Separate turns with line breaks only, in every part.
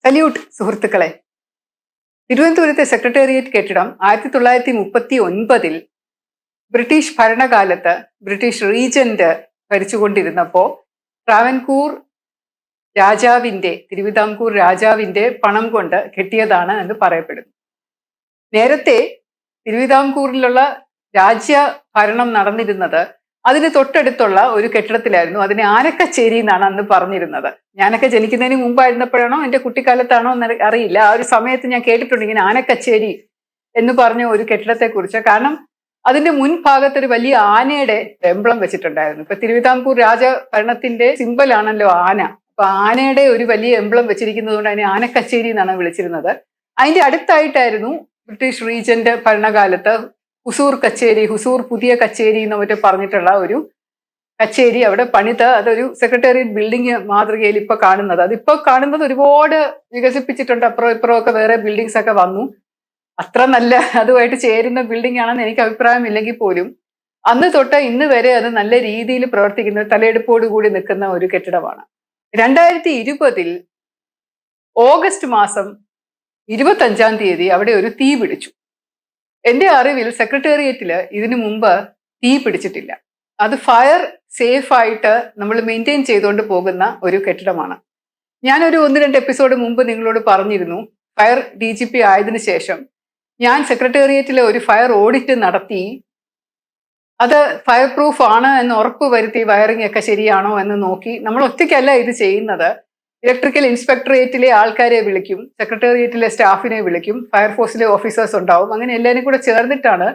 Salute സുഹൃത്തുക്കളെ. തിരുവനന്തപുരത്തെ secretariat കെട്ടിടം 1939 ബ്രിട്ടീഷ് ഭരണകാലത്ത് ബ്രിട്ടീഷ് റീജന്റ് ഭരിച്ചുകൊണ്ടിരുന്നപ്പോൾ ട്രാവൻകൂർ തിരുവിതാംകൂർ രാജാവിന്റെ പണം കൊണ്ട് കെട്ടിയതാണ് എന്ന് പറയപ്പെടുന്നു. നേരത്തെ തിരുവിതാംകൂറിലുള്ള രാജ്യ ഭരണം നടന്നിരുന്നത് അതിന് തൊട്ടടുത്തുള്ള ഒരു കെട്ടിടത്തിലായിരുന്നു. അതിനെ ആനക്കച്ചേരി എന്നാണ് അന്ന് പറഞ്ഞിരുന്നത്. ഞാനൊക്കെ ജനിക്കുന്നതിന് മുമ്പായിരുന്നപ്പോഴാണോ എൻ്റെ കുട്ടിക്കാലത്താണോ എന്ന് അറിയില്ല. ആ ഒരു സമയത്ത് ഞാൻ കേട്ടിട്ടുണ്ട് ഇങ്ങനെ ആനക്കച്ചേരി എന്ന് പറഞ്ഞ ഒരു കെട്ടിടത്തെക്കുറിച്ച്. കാരണം അതിന്റെ മുൻഭാഗത്ത് ഒരു വലിയ ആനയുടെ എംബ്ലം വെച്ചിട്ടുണ്ടായിരുന്നു. ഇപ്പൊ തിരുവിതാംകൂർ രാജഭരണത്തിന്റെ സിമ്പലാണല്ലോ ആന. അപ്പൊ ആനയുടെ ഒരു വലിയ എംബ്ലം വെച്ചിരിക്കുന്നത് കൊണ്ട് അതിനെ ആനക്കച്ചേരി എന്നാണ് വിളിച്ചിരുന്നത്. അതിന്റെ അടുത്തായിട്ടായിരുന്നു ബ്രിട്ടീഷ് റീജന്റ് ഭരണകാലത്ത് ഹുസൂർ പുതിയ കച്ചേരി എന്ന് മറ്റേ പറഞ്ഞിട്ടുള്ള ഒരു കച്ചേരി അവിടെ പണിത് അതൊരു സെക്രട്ടേറിയറ്റ് ബിൽഡിംഗ് മാതൃകയിൽ ഇപ്പൊ കാണുന്നത്. അതിപ്പോ കാണുന്നത് ഒരുപാട് വികസിപ്പിച്ചിട്ടുണ്ട്. അപ്പുറം ഇപ്പുറം ഒക്കെ വേറെ ബിൽഡിങ്സ് ഒക്കെ വന്നു. അത്ര നല്ല അതുമായിട്ട് ചേരുന്ന ബിൽഡിംഗ് ആണെന്ന് എനിക്ക് അഭിപ്രായമില്ലെങ്കിൽ പോലും അന്ന് തൊട്ട് ഇന്ന് വരെ അത് നല്ല രീതിയിൽ പ്രവർത്തിക്കുന്ന തലയെടുപ്പോട് കൂടി നിൽക്കുന്ന ഒരു കെട്ടിടമാണ്. 2020 ഓഗസ്റ്റ് മാസം 25-ാം തീയതി അവിടെ ഒരു തീ പിടിച്ചു. എൻ്റെ അറിവിൽ സെക്രട്ടേറിയറ്റില് ഇതിനു മുമ്പ് തീ പിടിച്ചിട്ടില്ല. അത് ഫയർ സേഫ് ആയിട്ട് നമ്മൾ മെയിൻറ്റെയിൻ ചെയ്തുകൊണ്ട് പോകുന്ന ഒരു കെട്ടിടമാണ്. ഞാനൊരു 1-2 എപ്പിസോഡ് മുമ്പ് നിങ്ങളോട് പറഞ്ഞിരുന്നു, ഫയർ DGP ആയതിനു ശേഷം ഞാൻ സെക്രട്ടേറിയറ്റിലെ ഒരു ഫയർ ഓഡിറ്റ് നടത്തി അത് ഫയർ പ്രൂഫ് ആണ് എന്ന് ഉറപ്പ് വരുത്തി വയറിംഗ് ഒക്കെ ശരിയാണോ എന്ന് നോക്കി. നമ്മൾ ഒറ്റയ്ക്കല്ല ഇത് ചെയ്യുന്നത്. ഇലക്ട്രിക്കൽ ഇൻസ്പെക്ടറേറ്റിലെ ആൾക്കാരെ വിളിക്കും, സെക്രട്ടേറിയറ്റിലെ സ്റ്റാഫിനെ വിളിക്കും, ഫയർഫോഴ്സിലെ ഓഫീസേഴ്സ് ഉണ്ടാവും. അങ്ങനെ എല്ലാവരും കൂടെ ചേർന്നിട്ടാണ്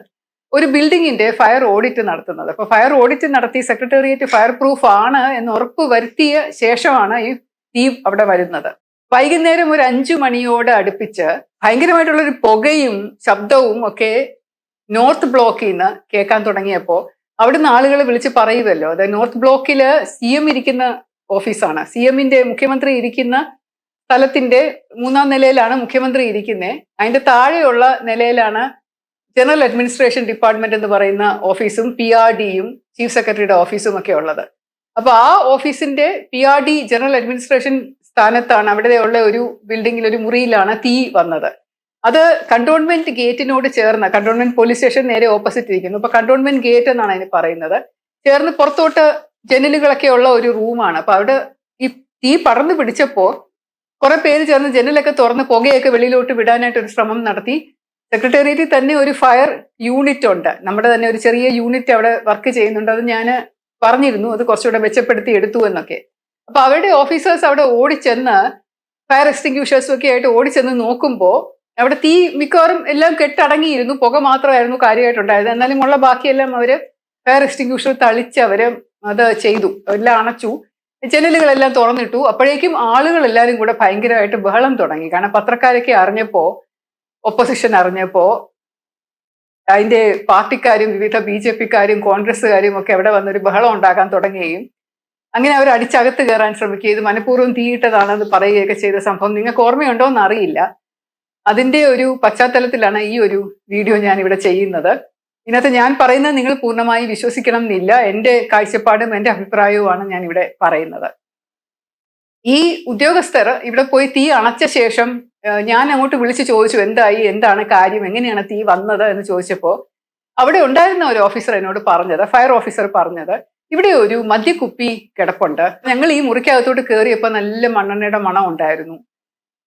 ഒരു ബിൽഡിങ്ങിന്റെ ഫയർ ഓഡിറ്റ് നടത്തുന്നത്. അപ്പൊ ഫയർ ഓഡിറ്റ് നടത്തി സെക്രട്ടേറിയറ്റ് ഫയർ പ്രൂഫ് ആണ് എന്ന് ഉറപ്പ് വരുത്തിയ ശേഷമാണ് ഈ തീ അവിടെ വരുന്നത്. വൈകുന്നേരം ഒരു 5 മണിയോട് അടുപ്പിച്ച് ഭയങ്കരമായിട്ടുള്ളൊരു പുകയും ശബ്ദവും ഒക്കെ നോർത്ത് ബ്ലോക്കിൽ നിന്ന് കേൾക്കാൻ തുടങ്ങിയപ്പോൾ അവിടുന്ന് ആളുകൾ വിളിച്ച് പറയുമല്ലോ, അത് നോർത്ത് ബ്ലോക്കില് CM ഇരിക്കുന്ന ഓഫീസാണ്. CMന്റെ മുഖ്യമന്ത്രി ഇരിക്കുന്ന സ്ഥലത്തിന്റെ 3-ാം നിലയിലാണ് മുഖ്യമന്ത്രി ഇരിക്കുന്നത്. അതിന്റെ താഴെയുള്ള നിലയിലാണ് ജനറൽ അഡ്മിനിസ്ട്രേഷൻ ഡിപ്പാർട്ട്മെന്റ് എന്ന് പറയുന്ന ഓഫീസും PRDയും ചീഫ് സെക്രട്ടറിയുടെ ഓഫീസും ഒക്കെ ഉള്ളത്. അപ്പൊ ആ ഓഫീസിന്റെ PRD ജനറൽ അഡ്മിനിസ്ട്രേഷൻ സ്ഥാനത്താണ് അവിടെയുള്ള ഒരു ബിൽഡിങ്ങിൽ ഒരു മുറിയിലാണ് തീ വന്നത്. അത് കണ്ടോൺമെന്റ് ഗേറ്റിനോട് ചേർന്ന്, കണ്ടോൺമെന്റ് പോലീസ് സ്റ്റേഷൻ നേരെ ഓപ്പോസിറ്റ് ഇരിക്കുന്നു. അപ്പൊ കണ്ടോൺമെന്റ് ഗേറ്റ് എന്നാണ് അതിന് പറയുന്നത്. ചേർന്ന് പുറത്തോട്ട് ജനലുകളൊക്കെ ഉള്ള ഒരു റൂമാണ്. അപ്പൊ അവിടെ ഈ തീ പടർന്നു പിടിച്ചപ്പോൾ കുറെ പേര് ചേർന്ന് ജനലൊക്കെ തുറന്ന് പുകയൊക്കെ വെളിയിലോട്ട് വിടാനായിട്ട് ഒരു ശ്രമം നടത്തി. സെക്രട്ടേറിയറ്റിൽ തന്നെ ഒരു ഫയർ യൂണിറ്റ് ഉണ്ട്, നമ്മുടെ തന്നെ ഒരു ചെറിയ യൂണിറ്റ് അവിടെ വർക്ക് ചെയ്യുന്നുണ്ട്. അത് ഞാൻ പറഞ്ഞിരുന്നു, അത് കുറച്ചുകൂടെ മെച്ചപ്പെടുത്തി എടുത്തു എന്നൊക്കെ. അപ്പൊ അവരുടെ ഓഫീസേഴ്സ് അവിടെ ഓടിച്ചെന്ന് ഫയർ എക്സ്റ്റിങ്ക്യൂഷേഴ്സും ഒക്കെ ആയിട്ട് ഓടിച്ചെന്ന് നോക്കുമ്പോൾ അവിടെ തീ മിക്കവാറും എല്ലാം കെട്ടടങ്ങിയിരുന്നു. പുക മാത്രമായിരുന്നു കാര്യമായിട്ടുണ്ടായത്. എന്നാലും ഉള്ള ബാക്കിയെല്ലാം അവര് ഫയർ എക്സ്റ്റിങ്ക്യൂഷർ തളിച്ച് അവര് അത് ചെയ്തു, എല്ലാം അണച്ചു, ജനലുകളെല്ലാം തുറന്നിട്ടു. അപ്പോഴേക്കും ആളുകൾ എല്ലാവരും കൂടെ ഭയങ്കരമായിട്ട് ബഹളം തുടങ്ങി. കാരണം പത്രക്കാരൊക്കെ അറിഞ്ഞപ്പോ, ഒപ്പോസിഷൻ അറിഞ്ഞപ്പോ അതിന്റെ പാർട്ടിക്കാരും വിവിധ BJPക്കാരും കോൺഗ്രസ്സുകാരും ഒക്കെ അവിടെ വന്നൊരു ബഹളം ഉണ്ടാക്കാൻ തുടങ്ങുകയും അങ്ങനെ അവർ അടിച്ചകത്ത് കയറാൻ ശ്രമിക്കുക, ഇത് മനഃപൂർവ്വം തീയിട്ടതാണെന്ന് പറയുകയൊക്കെ ചെയ്ത സംഭവം നിങ്ങൾക്ക് ഓർമ്മയുണ്ടോ എന്ന് അറിയില്ല. അതിന്റെ ഒരു പശ്ചാത്തലത്തിലാണ് ഈ ഒരു വീഡിയോ ഞാൻ ഇവിടെ ചെയ്യുന്നത്. ഇതിനകത്ത് ഞാൻ പറയുന്നത് നിങ്ങൾ പൂർണ്ണമായി വിശ്വസിക്കണം എന്നില്ല. എൻ്റെ കാഴ്ചപ്പാടും എൻ്റെ അഭിപ്രായവുമാണ് ഞാൻ ഇവിടെ പറയുന്നത്. ഈ ഉദ്യോഗസ്ഥർ ഇവിടെ പോയി തീ അണച്ച ശേഷം ഞാൻ അങ്ങോട്ട് വിളിച്ച് ചോദിച്ചു, എന്താണ് കാര്യം, എങ്ങനെയാണ് തീ വന്നത് എന്ന് ചോദിച്ചപ്പോൾ അവിടെ ഉണ്ടായിരുന്ന ഒരു ഓഫീസർ എന്നോട് പറഞ്ഞത്, ഫയർ ഓഫീസർ പറഞ്ഞത്, ഇവിടെ ഒരു മദ്യക്കുപ്പി കിടപ്പുണ്ട്, ഞങ്ങൾ ഈ മുറിക്കകത്തോട്ട് കയറിയപ്പോൾ നല്ല മണ്ണെണ്ണയുടെ മണം ഉണ്ടായിരുന്നു,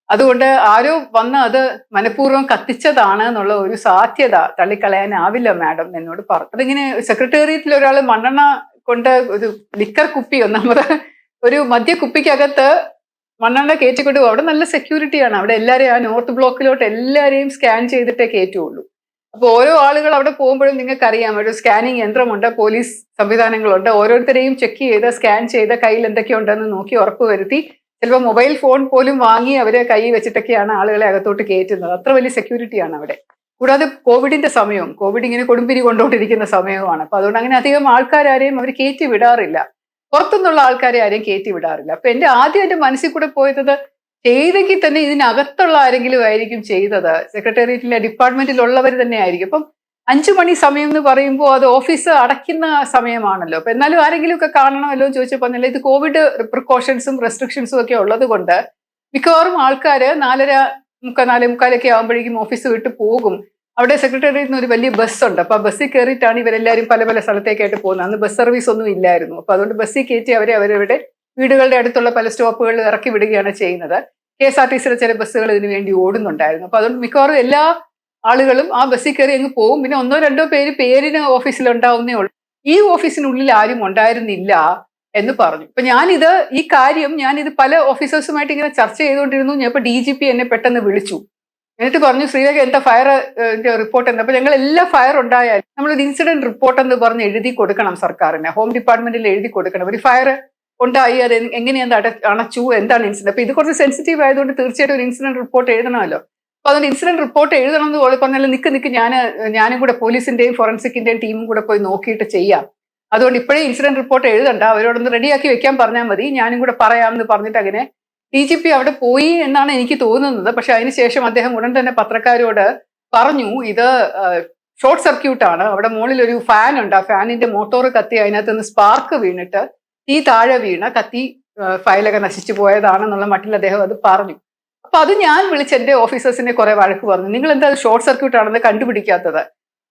അതുകൊണ്ട് ആരോ വന്ന് അത് മനഃപൂർവ്വം കത്തിച്ചതാണ് എന്നുള്ള ഒരു സാധ്യത തള്ളിക്കളയാനാവില്ല മാഡം എന്നോട് പറഞ്ഞു. അതിങ്ങനെ സെക്രട്ടേറിയറ്റിൽ ഒരാൾ മണ്ണെണ്ണ കൊണ്ട് ഒരു ലിക്കർ കുപ്പി, ഒന്നാമത് ഒരു മദ്യക്കുപ്പിക്കകത്ത് മണ്ണെണ്ണ കയറ്റിക്കൊണ്ടു. അവിടെ നല്ല സെക്യൂരിറ്റിയാണ്. അവിടെ എല്ലാവരെയും, ആ നോർത്ത് ബ്ലോക്കിലോട്ട് എല്ലാവരെയും സ്കാൻ ചെയ്തിട്ടേ കയറ്റുള്ളൂ. അപ്പൊ ഓരോ ആളുകൾ അവിടെ പോകുമ്പോഴും നിങ്ങൾക്കറിയാം, ഒരു സ്കാനിങ് യന്ത്രമുണ്ട്, പോലീസ് സംവിധാനങ്ങളുണ്ട്. ഓരോരുത്തരെയും ചെക്ക് ചെയ്ത് സ്കാൻ ചെയ്ത് കയ്യിൽ എന്തൊക്കെയുണ്ടെന്ന് നോക്കി ഉറപ്പ് വരുത്തി, ചിലപ്പോൾ മൊബൈൽ ഫോൺ പോലും വാങ്ങി അവരെ കൈ വെച്ചിട്ടൊക്കെയാണ് ആളുകളെ അകത്തോട്ട് കയറ്റുന്നത്. അത്ര വലിയ സെക്യൂരിറ്റിയാണ് അവിടെ. കൂടാതെ കോവിഡിന്റെ സമയവും, കോവിഡ് ഇങ്ങനെ കൊടുമ്പിരി കൊണ്ടുകൊണ്ടിരിക്കുന്ന സമയവുമാണ്. അപ്പൊ അതുകൊണ്ട് അങ്ങനെ അധികം ആൾക്കാരെയും അവർ കയറ്റി വിടാറില്ല, പുറത്തുനിന്നുള്ള ആൾക്കാരെ ആരെയും കയറ്റി വിടാറില്ല. അപ്പൊ എൻ്റെ മനസ്സിൽ കൂടെ പോയത്, ചെയ്തെങ്കിൽ തന്നെ ഇതിനകത്തുള്ള ആരെങ്കിലും ആയിരിക്കും ചെയ്തത്, സെക്രട്ടേറിയറ്റിലെ ഡിപ്പാർട്ട്മെന്റിലുള്ളവർ തന്നെ ആയിരിക്കും. അപ്പം 5 മണി സമയം എന്ന് പറയുമ്പോൾ അത് ഓഫീസ് അടയ്ക്കുന്ന സമയമാണല്ലോ. അപ്പൊ എന്നാലും ആരെങ്കിലും ഒക്കെ കാണണമല്ലോ എന്ന് ചോദിച്ചപ്പോൾ, ഇത് കോവിഡ് പ്രിക്കോഷൻസും റെസ്ട്രിക്ഷൻസും ഒക്കെ ഉള്ളത് കൊണ്ട് മിക്കവാറും ആൾക്കാർ 4:45 ആകുമ്പോഴേക്കും ഓഫീസ് വിട്ട് പോകും. അവിടെ സെക്രട്ടേറിയറ്റിൽ നിന്ന് ഒരു വലിയ ബസ്സുണ്ട്. അപ്പൊ ആ ബസ്സിൽ കയറിയിട്ടാണ് ഇവരെല്ലാവരും പല പല സ്ഥലത്തേക്കായിട്ട് പോകുന്നത്. അന്ന് ബസ് സർവീസ് ഒന്നും ഇല്ലായിരുന്നു. അപ്പൊ അതുകൊണ്ട് ബസ്സിൽ കയറ്റി അവരവരുടെ വീടുകളുടെ അടുത്തുള്ള പല സ്റ്റോപ്പുകളിൽ ഇറക്കി വിടുകയാണ് ചെയ്യുന്നത്. KSRTCയുടെ ചില ബസ്സുകൾ ഇതിനു വേണ്ടി ഓടുന്നുണ്ടായിരുന്നു. അപ്പൊ അതുകൊണ്ട് മിക്കവാറും എല്ലാ ആളുകളും ആ ബസ്സിൽ കയറി അങ്ങ് പോകും. പിന്നെ 1-2 പേര് പേരിന് ഓഫീസിൽ ഉണ്ടാവുന്നേ ഉള്ളൂ. ഈ ഓഫീസിനുള്ളിൽ ആരും ഉണ്ടായിരുന്നില്ല എന്ന് പറഞ്ഞു. അപ്പൊ ഞാനിത് പല ഓഫീസേഴ്സുമായിട്ട് ഇങ്ങനെ ചർച്ച ചെയ്തുകൊണ്ടിരുന്നു. ഞാൻ ഇപ്പൊ DGP എന്നെ പെട്ടെന്ന് വിളിച്ചു. എന്നിട്ട് പറഞ്ഞു, ശ്രീലേഖ എന്താ ഫയർ റിപ്പോർട്ട് എന്താ? അപ്പൊ ഞങ്ങൾ എല്ലാ ഫയർ ഉണ്ടായാലും നമ്മളൊരു ഇൻസിഡന്റ് റിപ്പോർട്ട് എന്ന് പറഞ്ഞ് എഴുതി കൊടുക്കണം സർക്കാരിന്. ഹോം ഡിപ്പാർട്ട്മെന്റിൽ എഴുതി കൊടുക്കണം. ഒരു ഫയർ ഉണ്ടായി, അത് എങ്ങനെയാണ് അണച്ചു, എന്താണ് ഇൻസിഡന്റ്. അപ്പൊ ഇത് കുറച്ച് സെൻസിറ്റീവ് ആയതുകൊണ്ട് തീർച്ചയായിട്ടും ഒരു ഇൻസിഡന്റ് റിപ്പോർട്ട് എഴുതണമല്ലോ. അപ്പൊ അതുകൊണ്ട് ഇൻസിഡന്റ് റിപ്പോർട്ട് എഴുതണം എന്ന് പറഞ്ഞാൽ നിക്ക് ഞാനും കൂടെ പോലീസിന്റെയും ഫോറൻസിക്കിന്റെയും ടീമും കൂടെ പോയി നോക്കിയിട്ട് ചെയ്യാം. അതുകൊണ്ട് ഇപ്പോഴേ ഇൻസിഡന്റ് റിപ്പോർട്ട് എഴുതണ്ട, അവരോടൊന്ന് റെഡിയാക്കി വെക്കാൻ പറഞ്ഞാൽ മതി, ഞാനും കൂടെ പറയാമെന്ന് പറഞ്ഞിട്ട് അങ്ങനെ DGP അവിടെ പോയി എന്നാണ് എനിക്ക് തോന്നുന്നത്. പക്ഷെ അതിനുശേഷം അദ്ദേഹം ഉടൻ തന്നെ പത്രക്കാരോട് പറഞ്ഞു, ഇത് ഷോർട്ട് സർക്യൂട്ട് ആണ്. അവിടെ മുകളിൽ ഒരു ഫാൻ ഉണ്ട്, ആ ഫാനിന്റെ മോട്ടോർ കത്തി അതിനകത്ത് നിന്ന് സ്പാർക്ക് വീണിട്ട് തീ താഴെ വീണ് കത്തി ഫയലൊക്കെ നശിച്ചു പോയതാണെന്നുള്ള മട്ടിൽ അദ്ദേഹം അത് പറഞ്ഞു. അപ്പൊ അത് ഞാൻ വിളിച്ച് എന്റെ ഓഫീസേഴ്സിനെ കുറെ വഴക്ക് പറഞ്ഞു. നിങ്ങൾ എന്താ ഷോർട്ട് സർക്യൂട്ട് ആണെന്ന് കണ്ടുപിടിക്കാത്തത്?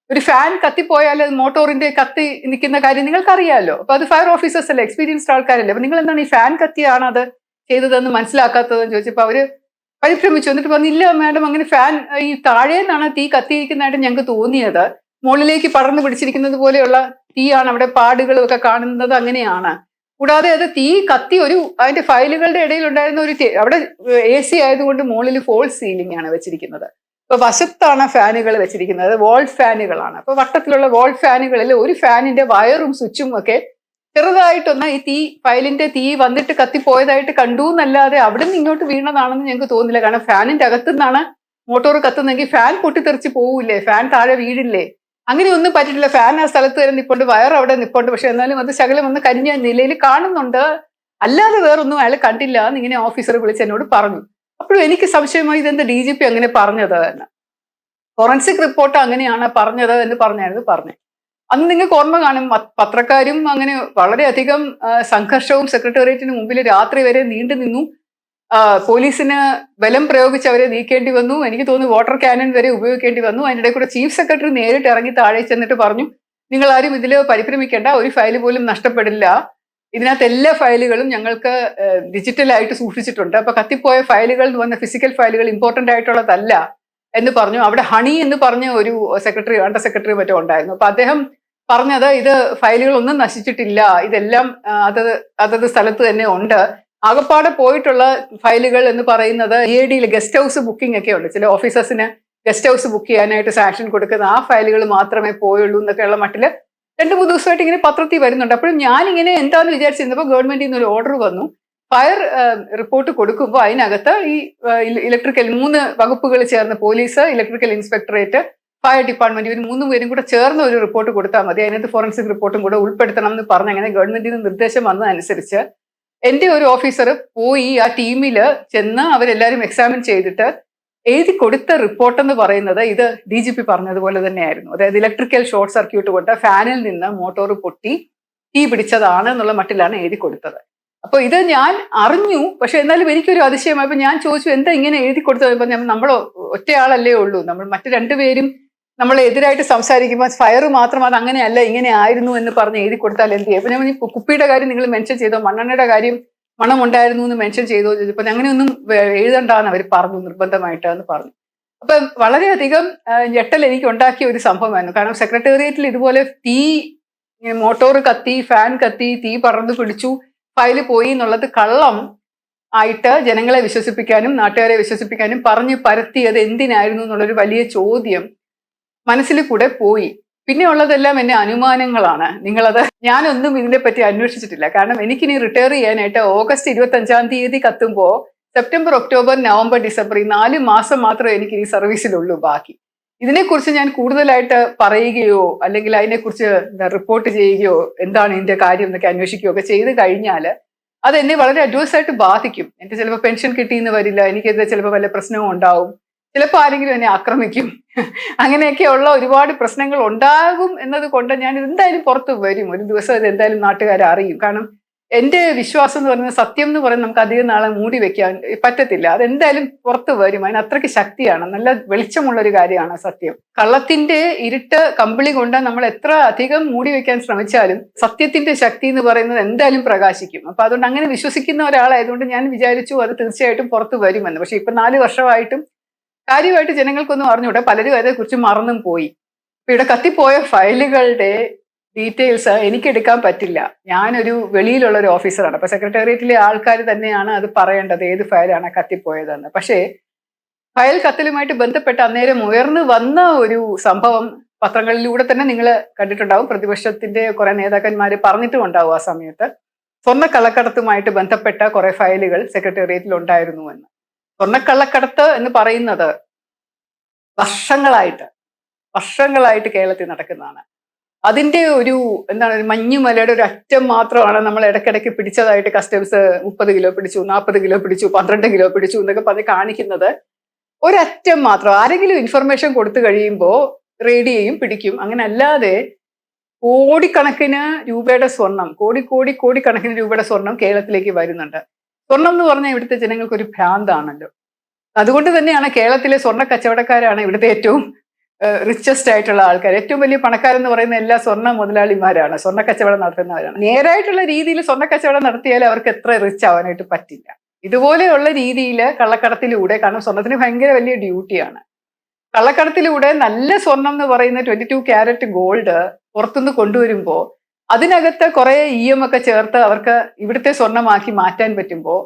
ഒരു ഫാൻ കത്തിപ്പോയാൽ മോട്ടോറിന്റെ കത്തി നിൽക്കുന്ന കാര്യം നിങ്ങൾക്കറിയാമല്ലോ. അപ്പൊ അത് ഫയർ ഓഫീസേഴ്സ് അല്ലേ, എക്സ്പീരിയൻസ്ഡ് ആൾക്കാരല്ലേ. അപ്പൊ നിങ്ങൾ എന്താണ് ഈ ഫാൻ കത്തിയാണ് അത് ചെയ്തതെന്ന് മനസ്സിലാക്കാത്തതെന്ന് ചോദിച്ചപ്പോൾ അവര് പരിഭ്രമിച്ചു. എന്നിട്ട് പറഞ്ഞു, ഇല്ല മാഡം, അങ്ങനെ ഫാൻ ഈ താഴേന്നാണ് തീ കത്തിയിരിക്കുന്നതായിട്ട് ഞങ്ങൾക്ക് തോന്നിയത്. മുകളിലേക്ക് പടർന്നു പിടിച്ചിരിക്കുന്നത് പോലെയുള്ള തീയാണ്, അവിടെ പാടുകളും ഒക്കെ കാണുന്നത് അങ്ങനെയാണ്. കൂടാതെ അത് തീ കത്തി അതിന്റെ ഫയലുകളുടെ ഇടയിൽ ഉണ്ടായിരുന്ന അവിടെ AC ആയതുകൊണ്ട് മുകളിൽ ഫോൾസ് സീലിംഗ് ആണ് വെച്ചിരിക്കുന്നത്. അപ്പൊ വശത്താണ് ഫാനുകൾ വെച്ചിരിക്കുന്നത്, വോൾ ഫാനുകളാണ്. അപ്പൊ വട്ടത്തിലുള്ള വോൾ ഫാനുകളിൽ ഒരു ഫാനിന്റെ വയറും സ്വിച്ചും ഒക്കെ ചെറുതായിട്ടൊന്ന് ഈ ഫയലിന്റെ തീ വന്നിട്ട് കത്തിപ്പോയതായിട്ട് കണ്ടു എന്നല്ലാതെ അവിടെ നിന്ന് ഇങ്ങോട്ട് വീണതാണെന്ന് ഞങ്ങൾക്ക് തോന്നില്ല. കാരണം ഫാനിന്റെ അകത്തു നിന്നാണ് മോട്ടോർ കത്തുന്നെങ്കിൽ ഫാൻ പൊട്ടിത്തെറിച്ച് പോവില്ലേ, ഫാൻ താഴെ വീഴില്ലേ? അങ്ങനെ ഒന്നും പറ്റിയിട്ടില്ല. ഫാൻ ആ സ്ഥലത്ത് വരെ നിപ്പുണ്ട്, വയർ അവിടെ നിപ്പുണ്ട്. പക്ഷെ എന്നാലും അത് ശകലം ഒന്ന് കരിഞ്ഞ നിലയിൽ കാണുന്നുണ്ട്, അല്ലാതെ വേറൊന്നും അയാൾ കണ്ടില്ല എന്ന് ഇങ്ങനെ ഓഫീസർ വിളിച്ച് എന്നോട് പറഞ്ഞു. അപ്പോഴും എനിക്ക് സംശയമായി, ഇതെന്താ DGP അങ്ങനെ പറഞ്ഞത് എന്ന്. ഫോറൻസിക് റിപ്പോർട്ട് അങ്ങനെയാണ് പറഞ്ഞത് എന്ന് പറഞ്ഞു. അന്ന് നിങ്ങൾക്ക് ഓർമ്മ കാണും, പത്രക്കാരും അങ്ങനെ വളരെയധികം സംഘർഷവും സെക്രട്ടേറിയറ്റിന് മുമ്പിൽ രാത്രി വരെ നീണ്ടു നിന്നു. പോലീസിന് ബലം പ്രയോഗിച്ച് അവരെ നീക്കേണ്ടി വന്നു. എനിക്ക് തോന്നുന്നു വാട്ടർ ക്യാനൻ വരെ ഉപയോഗിക്കേണ്ടി വന്നു. അതിനിടെ കൂടെ ചീഫ് സെക്രട്ടറി നേരിട്ട് ഇറങ്ങി താഴെ ചെന്നിട്ട് പറഞ്ഞു, നിങ്ങൾ ആരും ഇതിൽ പരിഭ്രമിക്കേണ്ട, ഒരു ഫയൽ പോലും നഷ്ടപ്പെടില്ല, ഇതിനകത്ത് എല്ലാ ഫയലുകളും ഞങ്ങൾക്ക് ഡിജിറ്റലായിട്ട് സൂക്ഷിച്ചിട്ടുണ്ട്. അപ്പൊ കത്തിപ്പോയ ഫയലുകൾ എന്ന് പറഞ്ഞ ഫിസിക്കൽ ഫയലുകൾ ഇമ്പോർട്ടന്റ് ആയിട്ടുള്ളതല്ല എന്ന് പറഞ്ഞു. അവിടെ ഹണി എന്ന് പറഞ്ഞ ഒരു സെക്രട്ടറി, അണ്ടർ സെക്രട്ടറി മറ്റോ ഉണ്ടായിരുന്നു. അപ്പൊ അദ്ദേഹം പറഞ്ഞത്, ഇത് ഫയലുകളൊന്നും നശിച്ചിട്ടില്ല, ഇതെല്ലാം അതത് സ്ഥലത്ത് തന്നെ ഉണ്ട്. ആകപ്പാടെ പോയിട്ടുള്ള ഫയലുകൾ എന്ന് പറയുന്നത് EADയിൽ ഗസ്റ്റ് ഹൗസ് ബുക്കിംഗ് ഒക്കെ ഉണ്ട്. ചില ഓഫീസേഴ്സിന് ഗസ്റ്റ് ഹൗസ് ബുക്ക് ചെയ്യാനായിട്ട് സാങ്ഷൻ കൊടുക്കുന്ന ആ ഫയലുകൾ മാത്രമേ പോയുള്ളൂ എന്നൊക്കെയുള്ള മട്ടില് 2-3 ദിവസമായിട്ട് ഇങ്ങനെ പത്രത്തിൽ വരുന്നുണ്ട്. അപ്പോഴും ഞാനിങ്ങനെ എന്താണെന്ന് വിചാരിച്ചിരുന്നപ്പോൾ ഗവൺമെന്റിൽ നിന്ന് ഒരു ഓർഡർ വന്നു. ഫയർ റിപ്പോർട്ട് കൊടുക്കുമ്പോൾ അതിനകത്ത് ഈ ഇലക്ട്രിക്കൽ 3 വകുപ്പുകൾ ചേർന്ന്, police, electrical inspectorate, fire department, ഇവർ 3 പേരും കൂടെ ചേർന്ന് ഒരു റിപ്പോർട്ട് കൊടുത്താൽ മതി, അതിനകത്ത് ഫോറൻസിക് റിപ്പോർട്ടും കൂടെ ഉൾപ്പെടുത്തണം എന്ന് പറഞ്ഞ് അങ്ങനെ ഗവൺമെന്റിൽ നിന്ന് നിർദ്ദേശം വന്നതനുസരിച്ച് എന്റെ ഒരു ഓഫീസർ പോയി ആ ടീമിൽ ചെന്ന് അവരെല്ലാവരും എക്സാമിൻ ചെയ്തിട്ട് എഴുതി കൊടുത്ത റിപ്പോർട്ട് എന്ന് പറയുന്നത് ഇത് DGP പറഞ്ഞതുപോലെ തന്നെയായിരുന്നു. അതായത് ഇലക്ട്രിക്കൽ ഷോർട്ട് സർക്യൂട്ട് കൊണ്ട് ഫാനിൽ നിന്ന് മോട്ടോർ പൊട്ടി തീ പിടിച്ചതാണ് എന്നുള്ള മട്ടിലാണ് എഴുതി കൊടുത്തത്. അപ്പൊ ഇത് ഞാൻ അറിഞ്ഞു, പക്ഷെ എന്നാലും എനിക്കൊരു അതിശയമായപ്പോ ഞാൻ ചോദിച്ചു, എന്താ ഇങ്ങനെ എഴുതി കൊടുത്തത്? നമ്മൾ ഒറ്റയാളല്ലേ ഉള്ളൂ, നമ്മൾ മറ്റു 2 പേരും നമ്മളെ എതിരായിട്ട് സംസാരിക്കുമ്പോൾ ഫയർ മാത്രം അത് അങ്ങനെയല്ല ഇങ്ങനെ ആയിരുന്നു എന്ന് പറഞ്ഞ് എഴുതി കൊടുത്താൽ എന്ത് ചെയ്യും? അപ്പൊ ഞാൻ കുപ്പിയുടെ കാര്യം നിങ്ങൾ മെൻഷൻ ചെയ്തോ, മണ്ണെണ്ണയുടെ കാര്യം മണമുണ്ടായിരുന്നു എന്ന് മെൻഷൻ ചെയ്തോ ചോദിച്ചപ്പോൾ അങ്ങനെയൊന്നും എഴുതണ്ടാന്ന് അവർ പറഞ്ഞു, നിർബന്ധമായിട്ട് എന്ന് പറഞ്ഞു. അപ്പൊ വളരെയധികം ഞെട്ടൽ എനിക്ക് ഉണ്ടാക്കിയ ഒരു സംഭവമായിരുന്നു. കാരണം സെക്രട്ടേറിയറ്റിൽ ഇതുപോലെ മോട്ടോർ കത്തി, ഫാൻ കത്തി, തീ പറന്നു പിടിച്ചു, ഫയല് പോയി എന്നുള്ളത് കള്ളം ആയിട്ട് ജനങ്ങളെ വിശ്വസിപ്പിക്കാനും നാട്ടുകാരെ വിശ്വസിപ്പിക്കാനും പറഞ്ഞ് പരത്തിയത് എന്തിനായിരുന്നു എന്നുള്ളൊരു വലിയ ചോദ്യം മനസ്സിൽ കൂടെ പോയി. പിന്നെ ഉള്ളതെല്ലാം എന്നെ അനുമാനങ്ങളാണ്. ഞാനൊന്നും ഇതിനെപ്പറ്റി അന്വേഷിച്ചിട്ടില്ല. കാരണം എനിക്കിനി റിട്ടയർ ചെയ്യാനായിട്ട് ഓഗസ്റ്റ് 25-ാം തീയതി കത്തുമ്പോൾ സെപ്റ്റംബർ, ഒക്ടോബർ, നവംബർ, ഡിസംബർ ഈ 4 മാസം മാത്രമേ എനിക്ക് ഈ സർവീസിലുള്ളൂ. ബാക്കി ഇതിനെക്കുറിച്ച് ഞാൻ കൂടുതലായിട്ട് പറയുകയോ അല്ലെങ്കിൽ അതിനെക്കുറിച്ച് റിപ്പോർട്ട് ചെയ്യുകയോ എന്താണ് ഇതിന്റെ കാര്യം എന്നൊക്കെ അന്വേഷിക്കുകയോ ഒക്കെ ചെയ്ത് കഴിഞ്ഞാൽ അത് എന്നെ വളരെ അഡ്വേഴ്സ് ആയിട്ട് ബാധിക്കും. എനിക്ക് ചിലപ്പോൾ പെൻഷൻ കിട്ടിയെന്ന് വരില്ല, എനിക്കെതിരെ ചിലപ്പോൾ വല്ല പ്രശ്നവും ഉണ്ടാവും, ചിലപ്പോൾ ആരെങ്കിലും എന്നെ ആക്രമിക്കും, അങ്ങനെയൊക്കെയുള്ള ഒരുപാട് പ്രശ്നങ്ങൾ ഉണ്ടാകും എന്നത് കൊണ്ട് ഞാൻ എന്തായാലും പുറത്ത് വരും. ഒരു ദിവസം ഇത് എന്തായാലും നാട്ടുകാരെ അറിയും. കാരണം എന്റെ വിശ്വാസം എന്ന് പറയുന്നത് സത്യം എന്ന് പറയുന്നത് നമുക്ക് അധികം നാളെ മൂടി വെക്കാൻ പറ്റത്തില്ല. അതെന്തായാലും പുറത്തു വരും. അതിന് അത്രയ്ക്ക് ശക്തിയാണ്. നല്ല വെളിച്ചമുള്ള ഒരു കാര്യമാണ് സത്യം. കള്ളത്തിന്റെ ഇരുട്ട് കമ്പിളി കൊണ്ട് നമ്മൾ എത്ര അധികം മൂടി വെക്കാൻ ശ്രമിച്ചാലും സത്യത്തിന്റെ ശക്തി എന്ന് പറയുന്നത് എന്തായാലും പ്രകാശിക്കും. അപ്പൊ അതുകൊണ്ട് അങ്ങനെ വിശ്വസിക്കുന്ന ഒരാളായതുകൊണ്ട് ഞാൻ വിചാരിച്ചു അത് തീർച്ചയായിട്ടും പുറത്തു വരുമെന്ന്. പക്ഷെ ഇപ്പൊ 4 വർഷമായിട്ടും കാര്യമായിട്ട് ജനങ്ങൾക്കൊന്നും അറിഞ്ഞൂടെ. പലരും അതേക്കുറിച്ച് മറന്നും പോയി. ഇപ്പൊ ഇവിടെ കത്തിപ്പോയ ഫയലുകളുടെ ഡീറ്റെയിൽസ് എനിക്ക് എടുക്കാൻ പറ്റില്ല. ഞാനൊരു വെളിയിലുള്ള ഒരു ഓഫീസറാണ്. അപ്പൊ സെക്രട്ടേറിയറ്റിലെ ആൾക്കാർ തന്നെയാണ് അത് പറയേണ്ടത് ഏത് ഫയലാണ് കത്തിപ്പോയതെന്ന്. പക്ഷേ ഫയൽ കത്തലുമായിട്ട് ബന്ധപ്പെട്ട് അന്നേരം ഉയർന്നു വന്ന ഒരു സംഭവം പത്രങ്ങളിലൂടെ തന്നെ നിങ്ങൾ കണ്ടിട്ടുണ്ടാവും. പ്രതിപക്ഷത്തിന്റെ കുറെ നേതാക്കന്മാർ പറഞ്ഞിട്ടും ഉണ്ടാവും ആ സമയത്ത്. സ്വർണ്ണക്കള്ളക്കടത്തുമായിട്ട് ബന്ധപ്പെട്ട കുറെ ഫയലുകൾ സെക്രട്ടേറിയറ്റിൽ ഉണ്ടായിരുന്നു എന്ന്. സ്വർണ്ണക്കള്ളക്കടത്ത് എന്ന് പറയുന്നത് വർഷങ്ങളായിട്ട് കേരളത്തിൽ നടക്കുന്നതാണ്. അതിന്റെ ഒരു എന്താണ്, ഒരു മഞ്ഞുമലയുടെ ഒരു അറ്റം മാത്രമാണ് നമ്മൾ ഇടയ്ക്കിടയ്ക്ക് പിടിച്ചതായിട്ട് കസ്റ്റംസ് 30 കിലോ പിടിച്ചു, 40 കിലോ പിടിച്ചു, 12 കിലോ പിടിച്ചു എന്നൊക്കെ പറഞ്ഞ് കാണിക്കുന്നത് ഒരറ്റം മാത്രം. ആരെങ്കിലും ഇൻഫർമേഷൻ കൊടുത്തു കഴിയുമ്പോൾ റെയ്ഡ് ചെയ്യും, പിടിക്കും. അങ്ങനെ അല്ലാതെ കോടിക്കണക്കിന് രൂപയുടെ സ്വർണം, കോടിക്കണക്കിന് രൂപയുടെ സ്വർണം കേരളത്തിലേക്ക് വരുന്നുണ്ട്. സ്വർണം എന്ന് പറഞ്ഞാൽ ഇവിടുത്തെ ജനങ്ങൾക്ക് ഒരു ഭ്രാന്താണല്ലോ. അതുകൊണ്ട് തന്നെയാണ് കേരളത്തിലെ സ്വർണ്ണ കച്ചവടക്കാരാണ് ഇവിടുത്തെ ഏറ്റവും റിച്ചസ്റ്റ് ആയിട്ടുള്ള ആൾക്കാർ. ഏറ്റവും വലിയ പണക്കാരെന്ന് പറയുന്ന എല്ലാ സ്വർണ്ണ മുതലാളിമാരാണ്, സ്വർണ്ണ കച്ചവടം നടത്തുന്നവരാണ്. നേരായിട്ടുള്ള രീതിയിൽ സ്വർണ്ണ കച്ചവടം നടത്തിയാൽ അവർക്ക് എത്ര റിച്ച് ആവാനായിട്ട് പറ്റില്ല. ഇതുപോലെയുള്ള രീതിയിൽ കള്ളക്കടത്തിലൂടെ, കാരണം സ്വർണത്തിന് ഭയങ്കര വലിയ ഡ്യൂട്ടിയാണ്, കള്ളക്കടത്തിലൂടെ നല്ല സ്വർണം എന്ന് പറയുന്ന 22 ക്യാരറ്റ് ഗോൾഡ് പുറത്തുനിന്ന് കൊണ്ടുവരുമ്പോൾ അതിനകത്ത് കുറെ EM ഒക്കെ ചേർത്ത് അവർക്ക് ഇവിടുത്തെ സ്വർണമാക്കി മാറ്റാൻ പറ്റുമ്പോൾ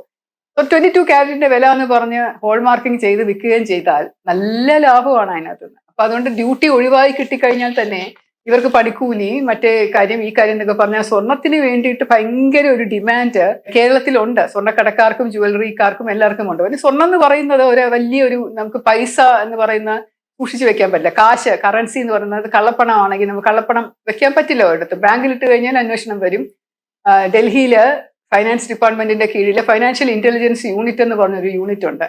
22 ക്യാരറ്റിന്റെ വില എന്ന് പറഞ്ഞ് ഹോൾമാർക്കിംഗ് ചെയ്ത് വിൽക്കുകയും ചെയ്താൽ നല്ല ലാഭമാണ് അതിനകത്തുനിന്ന്. അപ്പൊ അതുകൊണ്ട് ഡ്യൂട്ടി ഒഴിവായി കിട്ടിക്കഴിഞ്ഞാൽ തന്നെ ഇവർക്ക് പണിക്കൂലി, മറ്റേ കാര്യം ഈ കാര്യം എന്നൊക്കെ പറഞ്ഞാൽ സ്വർണത്തിന് വേണ്ടിയിട്ട് ഭയങ്കര ഒരു ഡിമാൻഡ് കേരളത്തിലുണ്ട്. സ്വർണ്ണക്കടക്കാർക്കും ജുവലറിക്കാർക്കും എല്ലാവർക്കും ഉണ്ട്. ഒരു സ്വർണം എന്ന് പറയുന്നത് ഒരു വലിയൊരു, നമുക്ക് പൈസ എന്ന് പറയുന്ന സൂക്ഷിച്ചു വെക്കാൻ പറ്റില്ല. കാശ്, കറൻസി എന്ന് പറയുന്നത് കള്ളപ്പണം ആണെങ്കിൽ നമുക്ക് കള്ളപ്പണം വെക്കാൻ പറ്റില്ല. ഒരിടത്ത് ബാങ്കിലിട്ട് കഴിഞ്ഞാൽ അന്വേഷണം വരും. ഡൽഹിയില് ഫൈനാൻസ് ഡിപ്പാർട്ട്മെന്റിന്റെ കീഴിൽ ഫൈനാൻഷ്യൽ ഇന്റലിജൻസ് യൂണിറ്റ് എന്ന് പറഞ്ഞൊരു യൂണിറ്റ് ഉണ്ട്.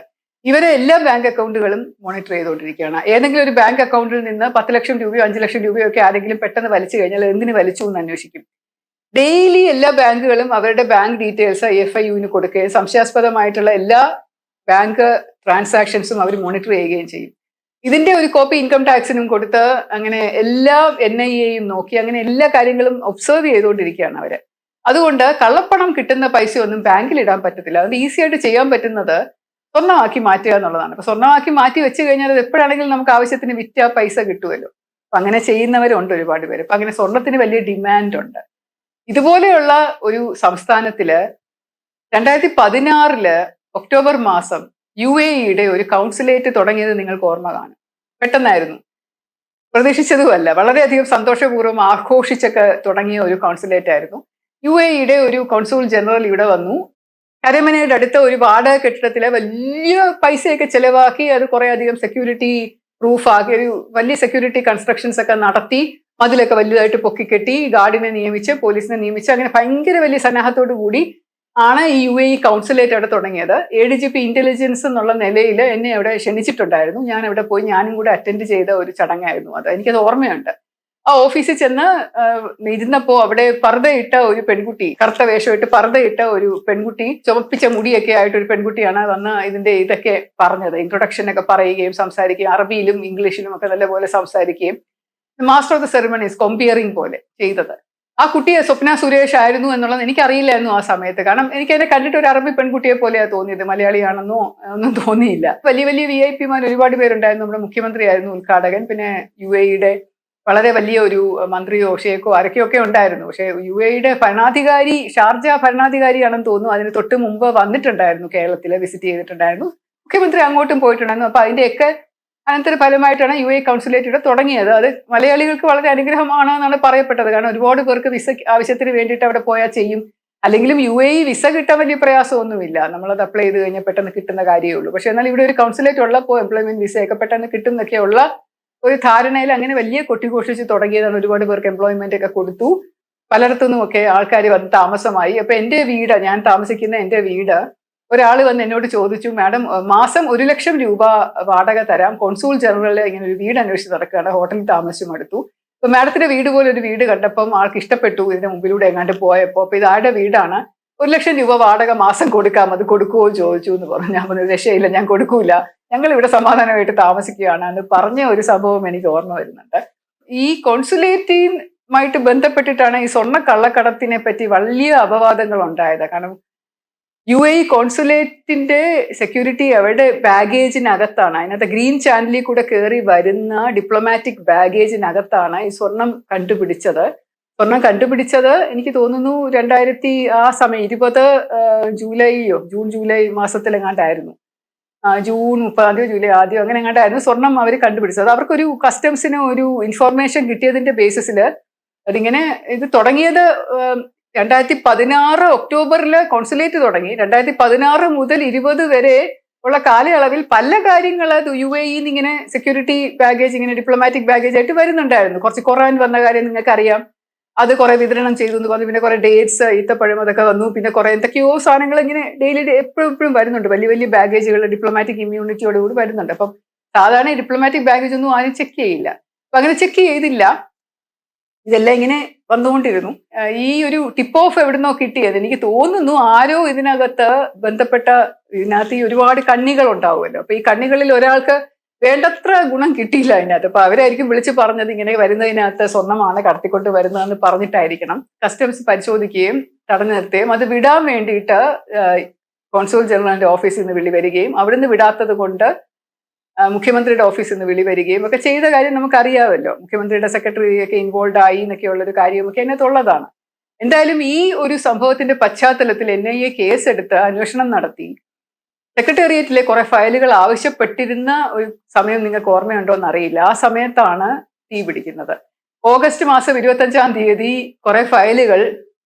ഇവരെ എല്ലാ ബാങ്ക് അക്കൗണ്ടുകളും മോണിറ്റർ ചെയ്തുകൊണ്ടിരിക്കുകയാണ്. ഏതെങ്കിലും ഒരു ബാങ്ക് അക്കൗണ്ടിൽ നിന്ന് 10 ലക്ഷം രൂപയോ 5 ലക്ഷം രൂപയോ ഒക്കെ ആരെങ്കിലും പെട്ടെന്ന് വലിച്ചു കഴിഞ്ഞാൽ എന്തിന് വലിച്ചു എന്ന് അന്വേഷിക്കും. ഡെയിലി എല്ലാ ബാങ്കുകളും അവരുടെ ബാങ്ക് ഡീറ്റെയിൽസ് FIUവിന് കൊടുക്കുകയും സംശയാസ്പദമായിട്ടുള്ള എല്ലാ ബാങ്ക് ട്രാൻസാക്ഷൻസും അവർ മോണിറ്റർ ചെയ്യുകയും ചെയ്യും. ഇതിന്റെ ഒരു കോപ്പി ഇൻകം ടാക്സിനും കൊടുത്ത് അങ്ങനെ എല്ലാ NIAയും നോക്കി അങ്ങനെ എല്ലാ കാര്യങ്ങളും ഒബ്സർവ് ചെയ്തുകൊണ്ടിരിക്കുകയാണ് അവര്. അതുകൊണ്ട് കള്ളപ്പണം കിട്ടുന്ന പൈസ ഒന്നും ബാങ്കിൽ ഇടാൻ പറ്റത്തില്ല. അതുകൊണ്ട് ഈസി ആയിട്ട് ചെയ്യാൻ പറ്റുന്നത് സ്വർണ്ണമാക്കി മാറ്റുക എന്നുള്ളതാണ്. അപ്പൊ സ്വർണ്ണമാക്കി മാറ്റി വെച്ച് കഴിഞ്ഞാൽ അത് എപ്പോഴാണെങ്കിലും നമുക്ക് ആവശ്യത്തിന് വിറ്റ പൈസ കിട്ടുമല്ലോ. അപ്പൊ അങ്ങനെ ചെയ്യുന്നവരുണ്ട് ഒരുപാട് പേര്. അപ്പൊ അങ്ങനെ സ്വർണത്തിന് വലിയ ഡിമാൻഡ് ഉണ്ട്. ഇതുപോലെയുള്ള ഒരു സംസ്ഥാനത്തില് 2016 ഒക്ടോബർ മാസം UAEയുടെ ഒരു കൗൺസിലേറ്റ് തുടങ്ങിയത് നിങ്ങൾക്ക് ഓർമ്മ കാണും. പെട്ടെന്നായിരുന്നു, പ്രതീക്ഷിച്ചതുമല്ല, വളരെയധികം സന്തോഷപൂർവ്വം ആഘോഷിച്ചൊക്കെ തുടങ്ങിയ ഒരു കൗൺസിലേറ്റ് ആയിരുന്നു. UAEയുടെ ഒരു കോൺസുൽ ജനറൽ ഇവിടെ വന്നു. കരമനയുടെ അടുത്ത ഒരു വാടക കെട്ടിടത്തിലെ വലിയ പൈസയൊക്കെ ചെലവാക്കി അത് കുറെ അധികം സെക്യൂരിറ്റി പ്രൂഫാക്കി ഒരു വലിയ സെക്യൂരിറ്റി കൺസ്ട്രക്ഷൻസ് ഒക്കെ നടത്തി, മതിലൊക്കെ വലുതായിട്ട് പൊക്കിക്കെട്ടി, ഗാർഡിനെ നിയമിച്ച്, പോലീസിനെ നിയമിച്ച്, അങ്ങനെ ഭയങ്കര വലിയ സന്നാഹത്തോടു കൂടി ആണ് ഈ UAE കൗൺസിലേറ്റ് അവിടെ തുടങ്ങിയത്. ADGP ഇന്റലിജൻസ് എന്നുള്ള നിലയിൽ എന്നെ അവിടെ ക്ഷണിച്ചിട്ടുണ്ടായിരുന്നു. ഞാൻ അവിടെ പോയി ഞാനും കൂടെ അറ്റൻഡ് ചെയ്ത ഒരു ചടങ്ങായിരുന്നു അത്. എനിക്കത് ഓർമ്മയുണ്ട്. ആ ഓഫീസിൽ ചെന്ന് ഇരുന്നപ്പോ അവിടെ പർദ്ദയിട്ട ഒരു പെൺകുട്ടി, കറുത്ത വേഷമിട്ട് പർദ്ദയിട്ട ഒരു പെൺകുട്ടി, ചുമപ്പിച്ച മുടിയൊക്കെ ആയിട്ട് ഒരു പെൺകുട്ടിയാണ് വന്ന് ഇതിന്റെ ഇതൊക്കെ പറഞ്ഞത്. ഇൻട്രൊഡക്ഷൻ ഒക്കെ പറയുകയും സംസാരിക്കുകയും അറബിയിലും ഇംഗ്ലീഷിലും ഒക്കെ നല്ലപോലെ സംസാരിക്കുകയും മാസ്റ്റർ ഓഫ് ദ സെറിമണീസ് കൊമ്പിയറിംഗ് പോലെ ചെയ്തത്. ആ കുട്ടിയെ സ്വപ്ന സുരേഷ് ആയിരുന്നു എന്നുള്ളത് എനിക്കറിയില്ലായിരുന്നു ആ സമയത്ത്. കാരണം എനിക്ക് അതിനെ കണ്ടിട്ട് ഒരു അറബി പെൺകുട്ടിയെ പോലെയാണ് തോന്നിയത്, മലയാളിയാണെന്നോ ഒന്നും തോന്നിയില്ല. വലിയ വലിയ VIP മാർ ഒരുപാട് പേരുണ്ടായിരുന്നു. നമ്മുടെ മുഖ്യമന്ത്രിയായിരുന്നു ഉദ്ഘാടകൻ. പിന്നെ UAEയുടെ വളരെ വലിയ ഒരു മന്ത്രിയോ ഷേഖോ ആരൊക്കെയൊക്കെ ഉണ്ടായിരുന്നു. പക്ഷെ UAEയുടെ ഭരണാധികാരി, ഷാർജ ഭരണാധികാരിയാണെന്ന് തോന്നുന്നു, അതിന് തൊട്ട് മുമ്പ് വന്നിട്ടുണ്ടായിരുന്നു, കേരളത്തിൽ വിസിറ്റ് ചെയ്തിട്ടുണ്ടായിരുന്നു. മുഖ്യമന്ത്രി അങ്ങോട്ടും പോയിട്ടുണ്ടായിരുന്നു. അപ്പൊ അതിന്റെയൊക്കെ അനന്തര ഫലമായിട്ടാണ് UAE കൗൺസിലേറ്റ് ഇവിടെ തുടങ്ങിയത്. അത് മലയാളികൾക്ക് വളരെ അനുഗ്രഹമാണ് എന്നാണ് പറയപ്പെട്ടത്. കാരണം ഒരുപാട് പേർക്ക് വിസ ആവശ്യത്തിന് വേണ്ടിയിട്ട് അവിടെ പോയാൽ ചെയ്യും. അല്ലെങ്കിലും UAE വിസ കിട്ടാൻ വലിയ പ്രയാസമൊന്നുമില്ല. നമ്മളത് അപ്ലൈ ചെയ്ത് കഴിഞ്ഞാൽ പെട്ടെന്ന് കിട്ടുന്ന കാര്യമേ ഉള്ളൂ. പക്ഷെ എന്നാൽ ഇവിടെ ഒരു കൗൺസിലേറ്റ് ഉള്ളപ്പോൾ എംപ്ലോയ്മെന്റ് വിസയൊക്കെ പെട്ടെന്ന് കിട്ടുന്നൊക്കെയുള്ള ഒരു ധാരണയിൽ അങ്ങനെ വലിയ കൊട്ടിഘോഷിച്ച് തുടങ്ങിയതാണ്. ഒരുപാട് പേർക്ക് എംപ്ലോയ്മെന്റ് ഒക്കെ കൊടുത്തു. പലയിടത്തുനിന്നുമൊക്കെ ആൾക്കാർ വന്ന് താമസമായി. അപ്പൊ എന്റെ വീട്, ഞാൻ താമസിക്കുന്ന എന്റെ വീട്, ഒരാൾ വന്ന് എന്നോട് ചോദിച്ചു, മാഡം മാസം 1 ലക്ഷം രൂപ വാടക തരാം, കോൺസൂൾ ജനറൽ ഇങ്ങനെ ഒരു വീട് അന്വേഷിച്ച് നടക്കുകയാണ്, ഹോട്ടലിൽ താമസിച്ചും എടുത്തു. അപ്പൊ മാഡത്തിന്റെ വീട് പോലെ ഒരു വീട് കണ്ടപ്പം ആൾക്ക് ഇഷ്ടപ്പെട്ടു. ഇതിന്റെ മുമ്പിലൂടെ എങ്ങാണ്ട് പോയപ്പോ, അപ്പൊ ഇത് ആരുടെ വീടാണ്? 1,00,000 രൂപ വാടക മാസം കൊടുക്കാം, അത് കൊടുക്കുവോ ചോദിച്ചു എന്ന് പറഞ്ഞു. ഞാൻ പറഞ്ഞു രക്ഷയില്ല, ഞാൻ കൊടുക്കൂല, ഞങ്ങൾ ഇവിടെ സമാധാനമായിട്ട് താമസിക്കുകയാണ് എന്ന് പറഞ്ഞ ഒരു സംഭവം എനിക്ക് ഓർമ്മ വരുന്നുണ്ട്. ഈ കോൺസുലേറ്റുമായിട്ട് ബന്ധപ്പെട്ടിട്ടാണ് ഈ സ്വർണ്ണ കള്ളക്കടത്തിനെ പറ്റി വലിയ അപവാദങ്ങൾ ഉണ്ടായത്. കാരണം UAE കോൺസുലേറ്റിന്റെ സെക്യൂരിറ്റി അവരുടെ ബാഗേജിനകത്താണ്, അതിനകത്ത് ഗ്രീൻ ചാനലിൽ കൂടെ കയറി വരുന്ന ഡിപ്ലോമാറ്റിക് ബാഗേജിനകത്താണ് ഈ സ്വർണം കണ്ടുപിടിച്ചത്. സ്വർണം കണ്ടുപിടിച്ചത് എനിക്ക് തോന്നുന്നു 2000 ആ സമയം 20 ജൂൺ ജൂലൈ മാസത്തിലെങ്ങാണ്ടായിരുന്നു. ജൂൺ 30 ജൂലൈ ആദ്യം അങ്ങനെ എങ്ങാണ്ടായിരുന്നു സ്വർണം അവർ കണ്ടുപിടിച്ചത്. അവർക്കൊരു കസ്റ്റംസിന് ഒരു ഇൻഫോർമേഷൻ കിട്ടിയതിന്റെ ബേസിസിൽ അതിങ്ങനെ ഇത് തുടങ്ങിയത് 2016 ഒക്ടോബറിൽ കോൺസുലേറ്റ് തുടങ്ങി. 2016 മുതൽ 20 വരെ ഉള്ള കാലയളവിൽ പല കാര്യങ്ങൾ UAE ഇങ്ങനെ സെക്യൂരിറ്റി ബാഗേജ് ഇങ്ങനെ ഡിപ്ലോമാറ്റിക് ബാഗേജ് ആയിട്ട് വരുന്നുണ്ടായിരുന്നു. കുറച്ച് ഖുറാൻ വന്ന കാര്യം നിങ്ങൾക്കറിയാം, അത് കുറെ വിതരണം ചെയ്തു എന്ന് പറഞ്ഞു. പിന്നെ കുറെ ഡേറ്റ്സ്, ഈത്തപ്പഴം അതൊക്കെ വന്നു. പിന്നെ കുറെ എന്തൊക്കെയോ സാധനങ്ങൾ ഇങ്ങനെ ഡെയിലി എപ്പോഴും വരുന്നുണ്ട്. വലിയ വലിയ ബാഗേജുകൾ ഡിപ്ലോമാറ്റിക് ഇമ്മ്യൂണിറ്റിയോട് കൂടി വരുന്നുണ്ട്. അപ്പം സാധാരണ ഡിപ്ലോമാറ്റിക് ബാഗേജ് ഒന്നും ആരും ചെക്ക് ചെയ്യില്ല. അപ്പൊ അങ്ങനെ ചെക്ക് ചെയ്തില്ല, ഇതെല്ലാം ഇങ്ങനെ വന്നുകൊണ്ടിരുന്നു. ഈ ഒരു ടിപ്പ് ഓഫ് എവിടുന്നോ കിട്ടിയത് എനിക്ക് തോന്നുന്നു ആരോ ഇതിനകത്ത് ബന്ധപ്പെട്ട ഇതിനകത്ത് ഈ ഒരുപാട് കണ്ണികൾ ഉണ്ടാവുമല്ലോ. അപ്പൊ ഈ കണ്ണികളിൽ ഒരാൾക്ക് വേണ്ടത്ര ഗുണം കിട്ടിയില്ല അതിനകത്ത്. അപ്പൊ അവരായിരിക്കും വിളിച്ച് പറഞ്ഞത് ഇങ്ങനെ വരുന്നതിനകത്ത് സ്വർണ്ണമാണ് കടത്തിക്കൊണ്ട് വരുന്നതെന്ന് പറഞ്ഞിട്ടായിരിക്കണം. കസ്റ്റംസ് പരിശോധിക്കുകയും തടഞ്ഞു നിർത്തുകയും അത് വിടാൻ വേണ്ടിയിട്ട് കോൺസുൽ ജനറലിന്റെ ഓഫീസിൽ നിന്ന് വിളി വരികയും അവിടുന്ന് വിടാത്തത് കൊണ്ട് മുഖ്യമന്ത്രിയുടെ ഓഫീസിൽ നിന്ന് വിളി വരികയും ഒക്കെ ചെയ്ത കാര്യം നമുക്കറിയാമല്ലോ. മുഖ്യമന്ത്രിയുടെ സെക്രട്ടറിയൊക്കെ ഇൻവോൾവ് ആയി എന്നൊക്കെയുള്ളൊരു കാര്യമൊക്കെ അതിനകത്തുള്ളതാണ്. എന്തായാലും ഈ ഒരു സംഭവത്തിന്റെ പശ്ചാത്തലത്തിൽ NIA കേസെടുത്ത് അന്വേഷണം നടത്തി. സെക്രട്ടേറിയറ്റിലെ കുറെ ഫയലുകൾ ആവശ്യപ്പെട്ടിരുന്ന ഒരു സമയം നിങ്ങൾക്ക് ഓർമ്മയുണ്ടോ എന്നറിയില്ല. ആ സമയത്താണ് തീ പിടിക്കുന്നത്. ഓഗസ്റ്റ് മാസം 25 കുറെ ഫയലുകൾ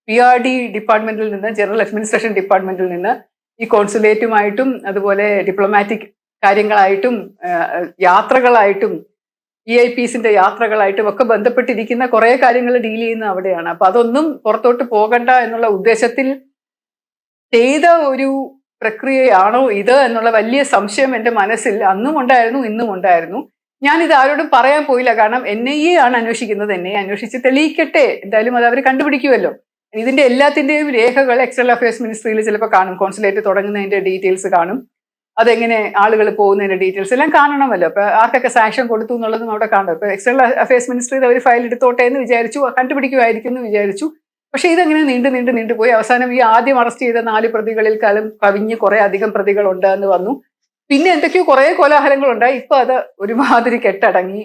PRD ഡിപ്പാർട്ട്മെന്റിൽ നിന്ന്, ജനറൽ അഡ്മിനിസ്ട്രേഷൻ ഡിപ്പാർട്ട്മെന്റിൽ നിന്ന് ഈ കോൺസുലേറ്റുമായിട്ടും അതുപോലെ ഡിപ്ലോമാറ്റിക് കാര്യങ്ങളായിട്ടും യാത്രകളായിട്ടും EIPസിന്റെ യാത്രകളായിട്ടും ഒക്കെ ബന്ധപ്പെട്ടിരിക്കുന്ന കുറെ കാര്യങ്ങൾ ഡീൽ ചെയ്യുന്ന അവിടെയാണ്. അപ്പൊ അതൊന്നും പുറത്തോട്ട് പോകണ്ട എന്നുള്ള ഉദ്ദേശത്തിൽ ചെയ്ത ഒരു പ്രക്രിയയാണോ ഇത് എന്നുള്ള വലിയ സംശയം എൻ്റെ മനസ്സിൽ അന്നും ഉണ്ടായിരുന്നു, ഇന്നും ഉണ്ടായിരുന്നു. ഞാനിത് ആരോടും പറയാൻ പോയില്ല. കാരണം NIA ആണ് അന്വേഷിക്കുന്നത്. NIA അന്വേഷിച്ച് തെളിയിക്കട്ടെ, എന്തായാലും അത് അവർ കണ്ടുപിടിക്കുമല്ലോ. ഇതിന്റെ എല്ലാത്തിന്റെയും രേഖകൾ എക്സ്റ്റേണൽ അഫയേഴ്സ് മിനിസ്ട്രിയിൽ ചിലപ്പോൾ കാണും. കോൺസുലേറ്റ് തുടങ്ങുന്നതിന്റെ ഡീറ്റെയിൽസ് കാണും, അതെങ്ങനെ ആളുകൾ പോകുന്നതിന്റെ ഡീറ്റെയിൽസ് എല്ലാം കാണണമല്ലോ. അപ്പൊ ആർക്കൊക്കെ സാങ്ഷൻ കൊടുത്തു എന്നുള്ളതും അവിടെ കാണും. ഇപ്പൊ എക്സ്റ്റേണൽ അഫയേഴ്സ് മിനിസ്ട്രിയിൽ അവർ ഫയൽ എടുത്തോട്ടെ എന്ന് വിചാരിച്ചു, കണ്ടുപിടിക്കുമായിരിക്കും എന്ന് വിചാരിച്ചു. പക്ഷെ ഇതെങ്ങനെ നീണ്ടുപോയി അവസാനം ഈ ആദ്യം അറസ്റ്റ് ചെയ്ത 4 പ്രതികളിൽ കവിഞ്ഞ് കുറെ അധികം പ്രതികളുണ്ട് എന്ന് വന്നു. പിന്നെ എന്തൊക്കെയോ കുറെ കോലാഹലങ്ങളുണ്ടായി. ഇപ്പൊ അത് ഒരുമാതിരി കെട്ടടങ്ങി,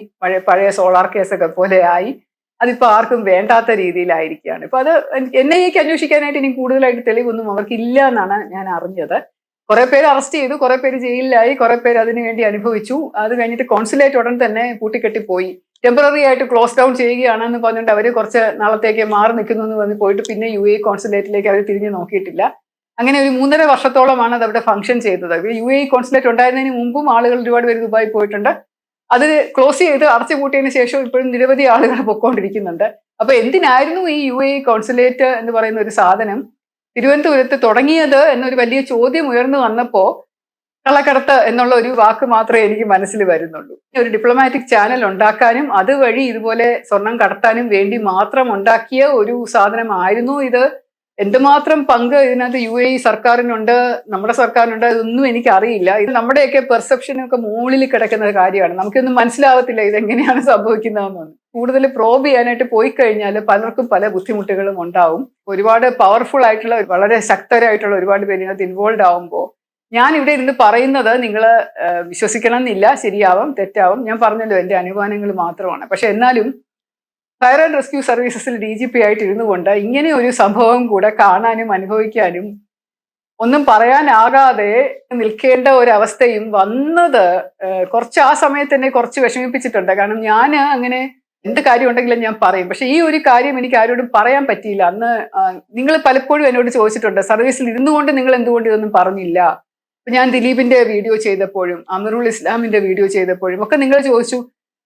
പഴയ സോളാർ കേസൊക്കെ പോലെ ആയി. അതിപ്പോ ആർക്കും വേണ്ടാത്ത രീതിയിലായിരിക്കുകയാണ്. ഇപ്പൊ അത് NIAക്ക് അന്വേഷിക്കാനായിട്ട് ഇനി കൂടുതലായിട്ട് തെളിവൊന്നും അവർക്കില്ല എന്നാണ് ഞാൻ അറിഞ്ഞത്. കുറെ പേര് അറസ്റ്റ് ചെയ്തു, കുറെ പേര് ജയിലിലായി, കുറെ പേര് അതിനുവേണ്ടി അനുഭവിച്ചു. അത് കഴിഞ്ഞിട്ട് കോൺസുലേറ്റ് ഉടൻ തന്നെ പൂട്ടിക്കെട്ടിപ്പോയി. ടെമ്പററി ആയിട്ട് ക്ലോസ് ഡൗൺ ചെയ്യുകയാണെന്ന് പറഞ്ഞിട്ട് അവർ കുറച്ച് നാളത്തേക്ക് മാറി നിൽക്കുന്നു എന്ന് പറഞ്ഞ് പോയിട്ട് പിന്നെ UAE കോൺസുലേറ്റിലേക്ക് അവർ തിരിഞ്ഞു നോക്കിയിട്ടില്ല. അങ്ങനെ ഒരു 3.5 വർഷത്തോളമാണ് അത് അവിടെ ഫംഗ്ഷൻ ചെയ്തത്. UAE കോൺസുലേറ്റ് ഉണ്ടായിരുന്നതിന് മുമ്പും ആളുകൾ ഒരുപാട് പേര് ദുബായി പോയിട്ടുണ്ട്. അത് ക്ലോസ് ചെയ്ത് അടച്ചു പൂട്ടിയതിനു ശേഷം ഇപ്പോഴും നിരവധി ആളുകൾ പൊക്കോണ്ടിരിക്കുന്നുണ്ട്. അപ്പൊ എന്തിനായിരുന്നു ഈ UAE കോൺസുലേറ്റ് എന്ന് പറയുന്ന ഒരു സാധനം തിരുവനന്തപുരത്ത് തുടങ്ങിയത് എന്നൊരു വലിയ ചോദ്യം ഉയർന്നു വന്നപ്പോ കള്ളക്കടത്ത് എന്നുള്ള ഒരു വാക്ക് മാത്രമേ എനിക്ക് മനസ്സിൽ വരുന്നുള്ളൂ. ഒരു ഡിപ്ലോമാറ്റിക് ചാനൽ ഉണ്ടാക്കാനും അതുവഴി ഇതുപോലെ സ്വർണം കടത്താനും വേണ്ടി മാത്രം ഉണ്ടാക്കിയ ഒരു സാധനമായിരുന്നു ഇത്. എന്തുമാത്രം പങ്ക് ഇതിനകത്ത് UAE സർക്കാരിനുണ്ട്, നമ്മുടെ സർക്കാരിനുണ്ട്, ഇതൊന്നും എനിക്കറിയില്ല. ഇത് നമ്മുടെയൊക്കെ പെർസെപ്ഷനൊക്കെ മുകളിൽ കിടക്കുന്ന കാര്യമാണ്. നമുക്കൊന്നും മനസ്സിലാവത്തില്ല ഇതെങ്ങനെയാണ് സംഭവിക്കുന്നതെന്നൊന്നും. കൂടുതൽ പ്രോബ് ചെയ്യാനായിട്ട് പോയി കഴിഞ്ഞാൽ പലർക്കും പല ബുദ്ധിമുട്ടുകളും ഉണ്ടാവും. ഒരുപാട് പവർഫുൾ ആയിട്ടുള്ള വളരെ ശക്തരായിട്ടുള്ള ഒരുപാട് പേര് ഇതിനകത്ത് ഇൻവോൾവ് ആവുമ്പോൾ ഞാൻ ഇവിടെ ഇരുന്ന് പറയുന്നത് നിങ്ങൾ വിശ്വസിക്കണം എന്നില്ല. ശരിയാവും, തെറ്റാവും. ഞാൻ പറഞ്ഞല്ലോ എൻ്റെ അനുമാനങ്ങൾ മാത്രമാണ്. പക്ഷെ എന്നാലും ഫയർ ആൻഡ് റെസ്ക്യൂ സർവീസസിൽ DGP ആയിട്ട് ഇരുന്നു കൊണ്ട് ഇങ്ങനെ ഒരു സംഭവം കൂടെ കാണാനും അനുഭവിക്കാനും ഒന്നും പറയാനാകാതെ നിൽക്കേണ്ട ഒരവസ്ഥയും വന്നത് കുറച്ച് ആ സമയത്ത് തന്നെ കുറച്ച് വിഷമിപ്പിച്ചിട്ടുണ്ട്. കാരണം ഞാൻ അങ്ങനെ എന്ത് കാര്യം ഉണ്ടെങ്കിലും ഞാൻ പറയും. പക്ഷെ ഈ ഒരു കാര്യം എനിക്ക് ആരോടും പറയാൻ പറ്റിയില്ല. അന്ന് നിങ്ങൾ പലപ്പോഴും എന്നോട് ചോദിച്ചിട്ടുണ്ട്, സർവീസിൽ ഇരുന്നുകൊണ്ട് നിങ്ങൾ എന്തുകൊണ്ട് ഇതൊന്നും പറഞ്ഞില്ല. ഞാൻ ദിലീപിന്റെ വീഡിയോ ചെയ്തപ്പോഴും അമറുൽ ഇസ്ലാമിന്റെ വീഡിയോ ചെയ്തപ്പോഴും ഒക്കെ നിങ്ങൾ ചോദിച്ചു,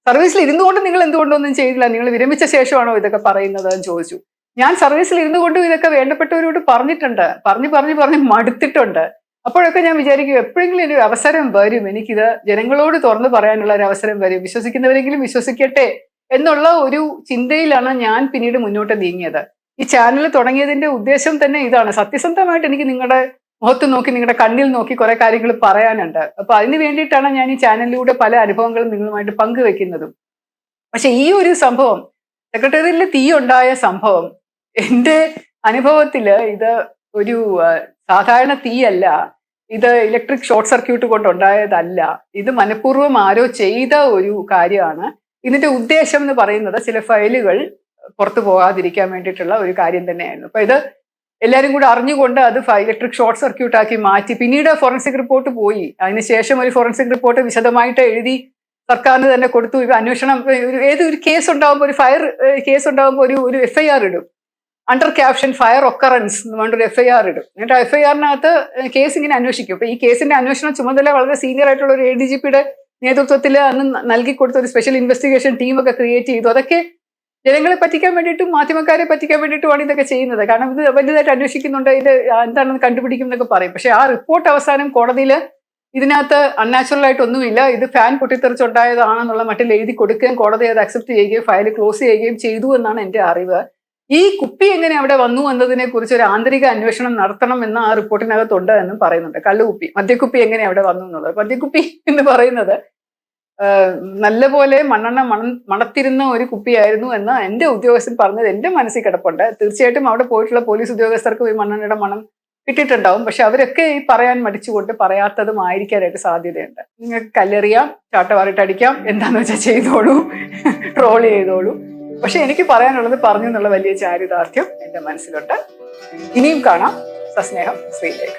സർവീസിൽ ഇരുന്നുകൊണ്ട് നിങ്ങൾ എന്തുകൊണ്ടൊന്നും ചെയ്തില്ല, നിങ്ങൾ വിരമിച്ച ശേഷമാണോ ഇതൊക്കെ പറയുന്നത് എന്ന് ചോദിച്ചു. ഞാൻ സർവീസിൽ ഇരുന്നുകൊണ്ടും ഇതൊക്കെ വേണ്ടപ്പെട്ടവരോട് പറഞ്ഞിട്ടുണ്ട്, പറഞ്ഞ് മടുത്തിട്ടുണ്ട്. അപ്പോഴൊക്കെ ഞാൻ വിചാരിക്കും എപ്പോഴെങ്കിലും ഒരു അവസരം വരും, എനിക്കിത് ജനങ്ങളോട് തുറന്നു പറയാനുള്ള ഒരു അവസരം വരും, വിശ്വസിക്കുന്നവരെങ്കിലും വിശ്വസിക്കട്ടെ എന്നുള്ള ഒരു ചിന്തയിലാണ് ഞാൻ പിന്നീട് മുന്നോട്ട് നീങ്ങിയത്. ഈ ചാനൽ തുടങ്ങിയതിന്റെ ഉദ്ദേശം തന്നെ ഇതാണ്. സത്യസന്ധമായിട്ട് എനിക്ക് നിങ്ങളുടെ മുഖത്ത് നോക്കി, നിങ്ങളുടെ കണ്ണിൽ നോക്കി കുറെ കാര്യങ്ങൾ പറയാനുണ്ട്. അപ്പൊ അതിന് വേണ്ടിയിട്ടാണ് ഞാൻ ഈ ചാനലിലൂടെ പല അനുഭവങ്ങളും നിങ്ങളുമായിട്ട് പങ്കുവെക്കുന്നതും. പക്ഷെ ഈ ഒരു സംഭവം, സെക്രട്ടേറിയറ്റിൽ തീ ഉണ്ടായ സംഭവം, എൻ്റെ അനുഭവത്തില് ഇത് ഒരു സാധാരണ തീയല്ല, ഇത് ഇലക്ട്രിക് ഷോർട്ട് സർക്യൂട്ട് കൊണ്ടുണ്ടായതല്ല, ഇത് മനഃപൂർവ്വം ആരോ ചെയ്ത ഒരു കാര്യമാണ്. ഇതിന്റെ ഉദ്ദേശം എന്ന് പറയുന്നത് ചില ഫയലുകൾ പുറത്തു പോകാതിരിക്കാൻ വേണ്ടിയിട്ടുള്ള ഒരു കാര്യം തന്നെയായിരുന്നു. അപ്പൊ ഇത് എല്ലാവരും കൂടെ അറിഞ്ഞുകൊണ്ട് അത് ഇലക്ട്രിക് ഷോർട്ട് സർക്യൂട്ട് ആക്കി മാറ്റി. പിന്നീട് ഫോറൻസിക് റിപ്പോർട്ട് പോയി. അതിനുശേഷം ഒരു ഫോറൻസിക് റിപ്പോർട്ട് വിശദമായിട്ട് എഴുതി സർക്കാരിന് തന്നെ കൊടുത്തു. അന്വേഷണം, ഏതൊരു കേസ് ഉണ്ടാകുമ്പോൾ, ഒരു ഫയർ കേസ് ഉണ്ടാകുമ്പോൾ ഒരു FIR ഇടും. അണ്ടർ ക്യാപ്ഷൻ ഫയർ ഒക്കറൻസ് എന്ന് പറഞ്ഞൊരു FIR ഇടും. എന്നിട്ട് FIR-നകത്ത് കേസ് ഇങ്ങനെ അന്വേഷിക്കും. അപ്പൊ ഈ കേസിന്റെ അന്വേഷണ ചുമതല വളരെ സീനിയർ ആയിട്ടുള്ള ഒരു ADGP-യുടെ നേതൃത്വത്തിൽ അന്ന് നൽകി കൊടുത്ത ഒരു സ്പെഷ്യൽ ഇൻവെസ്റ്റിഗേഷൻ ടീമൊക്കെ ക്രിയേറ്റ് ചെയ്തു. അതൊക്കെ ജനങ്ങളെ പറ്റിക്കാൻ വേണ്ടിയിട്ടും മാധ്യമക്കാരെ പറ്റിക്കാൻ വേണ്ടിയിട്ടുമാണ് ഇതൊക്കെ ചെയ്യുന്നത്. കാരണം ഇത് വലുതായിട്ട് അന്വേഷിക്കുന്നുണ്ട്, ഇത് എന്താണെന്ന് കണ്ടുപിടിക്കും എന്നൊക്കെ പറയും. പക്ഷെ ആ റിപ്പോർട്ട് അവസാനം കോടതിയിൽ ഇതിനകത്ത് അൺനാച്ചുറൽ ആയിട്ടൊന്നുമില്ല, ഇത് ഫാൻ പൊട്ടിത്തെറിച്ചുണ്ടായതാണെന്നുള്ള മട്ടിൽ എഴുതി കൊടുക്കുകയും കോടതി അത് അക്സെപ്റ്റ് ചെയ്യുകയും ഫയൽ ക്ലോസ് ചെയ്യുകയും ചെയ്തു എന്നാണ് എൻ്റെ അറിവ്. ഈ കുപ്പി എങ്ങനെ അവിടെ വന്നു എന്നതിനെ കുറിച്ച് ഒരു ആന്തരിക അന്വേഷണം നടത്തണം എന്ന് ആ റിപ്പോർട്ടിനകത്തുണ്ട് എന്നും പറയുന്നുണ്ട്. കള്ളുകുപ്പി, മദ്യക്കുപ്പി എങ്ങനെ അവിടെ വന്നു എന്നുള്ളത്. മദ്യക്കുപ്പി എന്ന് പറയുന്നത് നല്ലപോലെ മണ്ണെണ്ണ മണത്തിരുന്ന ഒരു കുപ്പിയായിരുന്നു എന്ന് എൻ്റെ ഉദ്യോഗസ്ഥൻ പറഞ്ഞത് എൻ്റെ മനസ്സിൽ കിടപ്പുണ്ട്. തീർച്ചയായിട്ടും അവിടെ പോയിട്ടുള്ള പോലീസ് ഉദ്യോഗസ്ഥർക്ക് ഈ മണ്ണെണ്ണയുടെ മണം കിട്ടിയിട്ടുണ്ടാവും. പക്ഷെ അവരൊക്കെ ഈ പറയാൻ മടിച്ചുകൊണ്ട് പറയാത്തതും ആയിരിക്കാനായിട്ട് സാധ്യതയുണ്ട്. നിങ്ങൾക്ക് കല്ലെറിയാം, ചാട്ടവാറിട്ട് അടിക്കാം, എന്താണെന്ന് വെച്ചാൽ ചെയ്തോളൂ, ട്രോൾ ചെയ്തോളൂ. പക്ഷെ എനിക്ക് പറയാനുള്ളത് പറഞ്ഞു എന്നുള്ള വലിയ ചാരിതാർത്ഥ്യം എൻ്റെ മനസ്സിലുണ്ട്. ഇനിയും കാണാം. സസ്നേഹം, ശ്രീലേഖ.